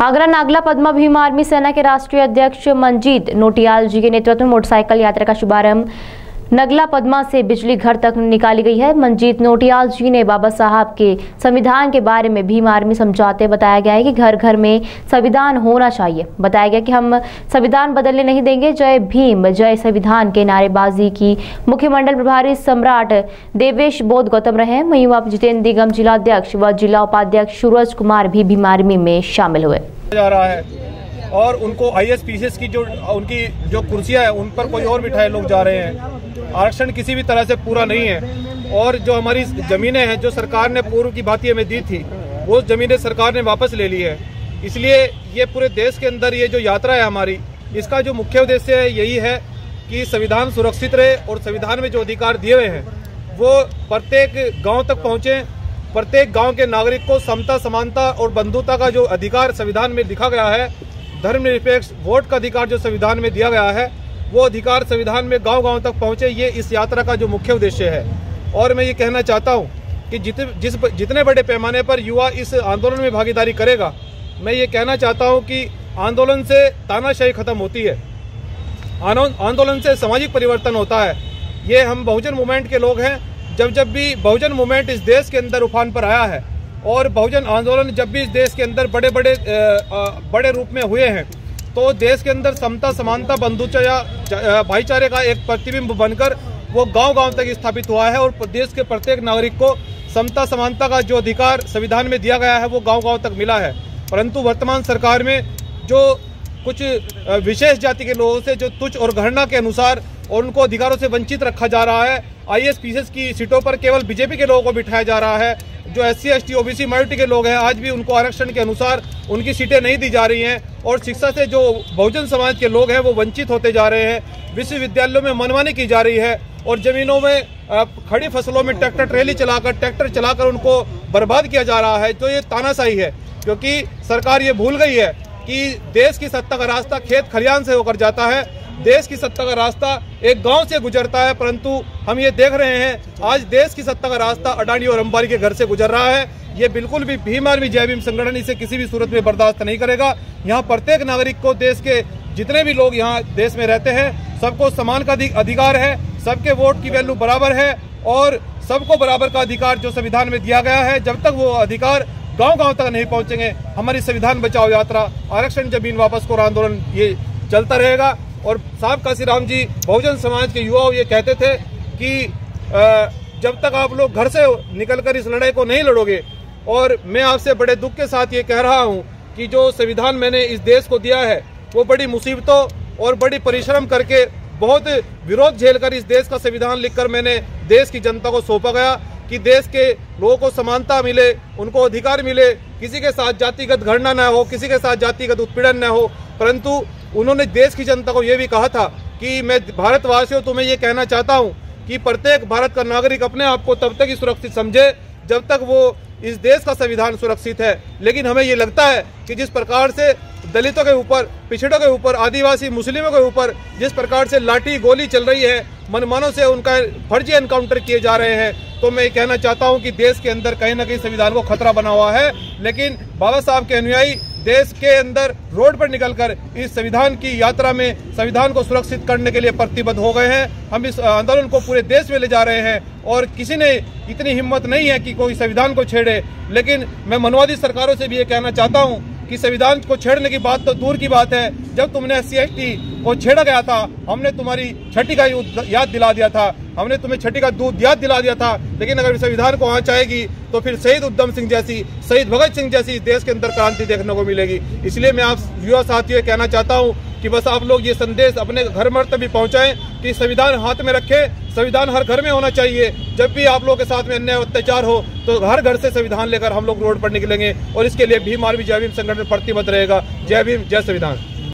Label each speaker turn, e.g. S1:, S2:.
S1: Agra Nagla Padma Bhim army सेना के राष्ट्रीय अध्यक्ष मंजीत नोटियाल जी के नेतृत्व में मोटरसाइकिल यात्रा का शुभारंभ नगला पद्मा से बिजली घर तक निकाली गई है। मंजीत नोटियाल जी ने बाबा साहब के संविधान के बारे में भीम आर्मी समझाते बताया गया है कि घर घर में संविधान होना चाहिए। बताया गया कि हम संविधान बदलने नहीं देंगे। जय भीम जय संविधान के नारेबाजी की मुख्य मंडल प्रभारी सम्राट देवेश बोध गौतम रहे। वहीं युवा जितेंद्र निगम जिला अध्यक्ष व जिला उपाध्यक्ष सूरज कुमार भी भीम आर्मी में शामिल हुए।
S2: जा रहा है और उनको IAS PCS की उनकी जो कुर्सियां है उन पर कोई और बिठाए लोग जा रहे हैं। आरक्षण किसी भी तरह से पूरा नहीं है और जो हमारी जमीनें हैं जो सरकार ने पूर्व की भांति हमें दी थी वो जमीनें सरकार ने वापस ले ली है। इसलिए ये पूरे देश के अंदर ये जो यात्रा है हमारी, इसका जो मुख्य उद्देश्य है यही है कि संविधान सुरक्षित रहे और संविधान में जो अधिकार दिए हुए हैं वो प्रत्येक गाँव तक पहुँचे। प्रत्येक गांव के नागरिक को समता, समानता और बंधुता का जो अधिकार संविधान में लिखा गया है, धर्मनिरपेक्ष वोट का अधिकार जो संविधान में दिया गया है, वो अधिकार संविधान में गांव-गांव तक पहुंचे। ये इस यात्रा का जो मुख्य उद्देश्य है। और मैं ये कहना चाहता हूं कि जितने बड़े पैमाने पर युवा इस आंदोलन में भागीदारी करेगा, मैं ये कहना चाहता हूं कि आंदोलन से तानाशाही खत्म होती है, आंदोलन से सामाजिक परिवर्तन होता है। ये हम बहुजन मूवमेंट के लोग हैं। जब भी बहुजन मूवमेंट इस देश के अंदर उफान पर आया है और बहुजन आंदोलन जब भी इस देश के अंदर बड़े रूप में हुए हैं तो देश के अंदर समता, समानता, बंधुता या भाईचारे का एक प्रतिबिंब बनकर वो गांव-गांव तक स्थापित हुआ है और देश के प्रत्येक नागरिक को समता, समानता का जो अधिकार संविधान में दिया गया है वो गांव-गांव तक मिला है। परंतु वर्तमान सरकार में जो कुछ विशेष जाति के लोगों से जो तुच्छ और घृणा के अनुसार और उनको अधिकारों से वंचित रखा जा रहा है। IAS PCS की सीटों पर केवल बीजेपी के लोगों को बिठाया जा रहा है। जो SC ST OBC माइनॉरिटी के लोग हैं आज भी उनको आरक्षण के अनुसार उनकी सीटें नहीं दी जा रही हैं और शिक्षा से जो बहुजन समाज के लोग हैं वो वंचित होते जा रहे हैं। विश्वविद्यालयों में मनमानी की जा रही है और जमीनों में खड़ी फसलों में ट्रैक्टर चलाकर उनको बर्बाद किया जा रहा है। तो ये तानाशाही है क्योंकि सरकार ये भूल गई है कि देश की सत्ता का रास्ता खेत खलियान से होकर जाता है। देश की सत्ता का रास्ता एक गांव से गुजरता है, परंतु हम ये देख रहे हैं आज देश की सत्ता का रास्ता अडानी और अंबानी के घर से गुजर रहा है। ये बिल्कुल भी भीम आर्मी जय भीम संगठन इसे किसी भी सूरत में बर्दाश्त नहीं करेगा। यहाँ प्रत्येक नागरिक को, देश के जितने भी लोग यहाँ देश में रहते हैं, सबको समान का अधिकार है, सबके वोट की वैल्यू बराबर है और सबको बराबर का अधिकार जो संविधान में दिया गया है, जब तक वो अधिकार गाँव-गाँव तक नहीं पहुंचेंगे हमारी संविधान बचाओ यात्रा, आरक्षण जमीन वापस को आंदोलन ये चलता रहेगा। और साहब काशीराम जी बहुजन समाज के युवा ये कहते थे कि जब तक आप लोग घर से निकलकर इस लड़ाई को नहीं लड़ोगे, और मैं आपसे बड़े दुख के साथ ये कह रहा हूं कि जो संविधान मैंने इस देश को दिया है वो बड़ी मुसीबतों और बड़ी परिश्रम करके बहुत विरोध झेलकर इस देश का संविधान लिखकर मैंने देश की जनता को सौंपा गया कि देश के लोगों को समानता मिले, उनको अधिकार मिले, किसी के साथ जातिगत घृणा न हो, किसी के साथ जातिगत उत्पीड़न न हो। परंतु उन्होंने देश की जनता को यह भी कहा था कि मैं भारतवासियों तुम्हें ये कहना चाहता हूं कि प्रत्येक भारत का नागरिक अपने आप को तब तक ही सुरक्षित समझे जब तक वो इस देश का संविधान सुरक्षित है। लेकिन हमें ये लगता है कि जिस प्रकार से दलितों के ऊपर, पिछड़ों के ऊपर, आदिवासी मुस्लिमों के ऊपर जिस प्रकार से लाठी गोली चल रही है, मनमानों से उनका फर्जी एनकाउंटर किए जा रहे हैं, तो मैं कहना चाहता हूं कि देश के अंदर कहीं ना कहीं संविधान को खतरा बना हुआ है। लेकिन बाबा साहब के अनुयायी देश के अंदर रोड पर निकलकर इस संविधान की यात्रा में संविधान को सुरक्षित करने के लिए प्रतिबद्ध हो गए हैं। हम इस आंदोलन को पूरे देश में ले जा रहे हैं और किसी ने इतनी हिम्मत नहीं है कि कोई संविधान को छेड़े। लेकिन मैं मनवादी सरकारों से भी ये कहना चाहता हूं कि संविधान को छेड़ने की बात तो दूर की बात है, जब तुमने SC ST को छेड़ा गया था हमने तुम्हारी छठी का याद दिला दिया था, हमने तुम्हें छठी का दूध याद दिला दिया था। लेकिन अगर संविधान को आंच आएगी तो फिर शहीद उधम सिंह जैसी, शहीद भगत सिंह जैसी देश के अंदर क्रांति देखने को मिलेगी। इसलिए मैं आप युवा साथियों कहना चाहता हूँ कि बस आप लोग ये संदेश अपने घर घर तक भी पहुंचाएं कि संविधान हाथ में रखें। संविधान हर घर में होना चाहिए। जब भी आप लोगों के साथ में अन्याय अत्याचार हो तो हर घर से संविधान लेकर हम लोग रोड पर निकलेंगे और इसके लिए भीम आर्मी जय भीम संगठन प्रतिबद्ध रहेगा। जय भीम जय संविधान।